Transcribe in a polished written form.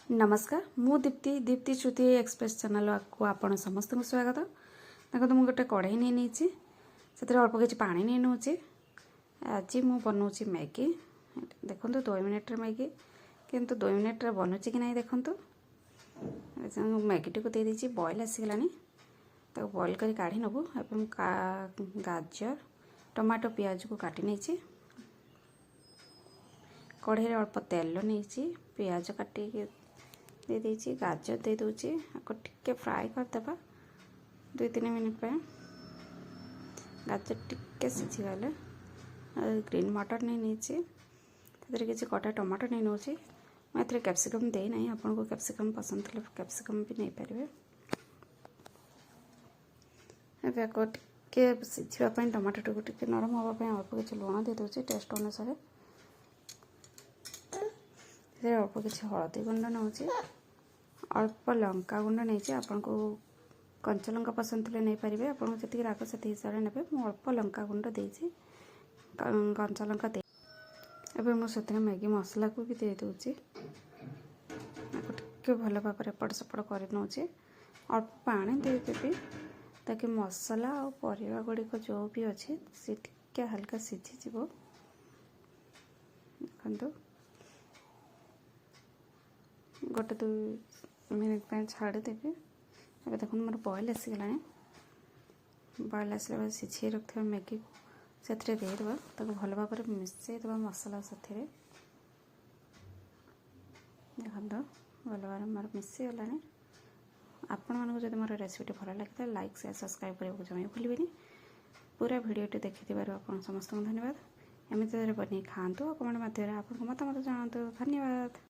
नमस्कार मु दीप्ति दीप्ति श्रुति express channel को आपण समस्त को स्वागत। देखो तो मुझे गोटे कढ़ाई नहीं नीचे से अल्प किसी पा नहीं नौचे। आज मु बनाऊँगी मैगी। देखो 2 मिनट मैगी किंतु 2 मिनट बनूची कि नहीं देखो मैगी टी को दे दीजिए बॉयल आसीगला तो बॉयल कर काढ़ी नबू एवं गाजर टमाटो पियाज को काटी नहीं कढ़ाई अल्प तेल नहीं पियाज काटी दे दीजिए गाजर दे दूची आपको टिके फ्राए करदेबा 2-3 मिनट पे गाजर टिके सीझी गले ग्रीन मटर नहीं नीचे किसी कटा टमाटो नहीं नौची मैं कैप्सिकम दे ना आपको कैप्सिकम पसंद थे कैप्सिकम भी नहीं पारे टिके सीझापी टमाटो को टिके नरम हाँपाई अल्प किसी लुण दे दूसरी टेस्ट अनुसार अल्प किसी हलदी गुंड नौची अल्प लंका गुंड नहीं आपन को कंचा लंका पसंद थे नहीं पारे आपको जी राग से हिसाब से ने मुझे अल्प लंका गुंड देती कंचा लंका दे मुझे मैगी मसला को भी दे दूची टिके भल भाव एपट सेपट कर नौचे अल्प पानी देदेवी ताकि मसला और परिवा गुड़िक जो भी अच्छे सी टिके हल्का सीझी देखो गोटे 2 मिनट पे छाड़देवी अब देखो मोर बॉयल आसीगला बॉयल आसला बाद सीझे रखा मैगी को से देदेबा भल भाव मिसईदेवा मसला से देखो भल भाव मोर मिसईगला आपण मानक जब मोर रेसिपी भल लगी लाइक शेयर सब्सक्राइब करने को जमा भूलें पूरा भिडियोटी देखि आप समस्त धन्यवाद एमती बन खातु कमेंट मध्य आपको मतामत जनातु धन्यवाद।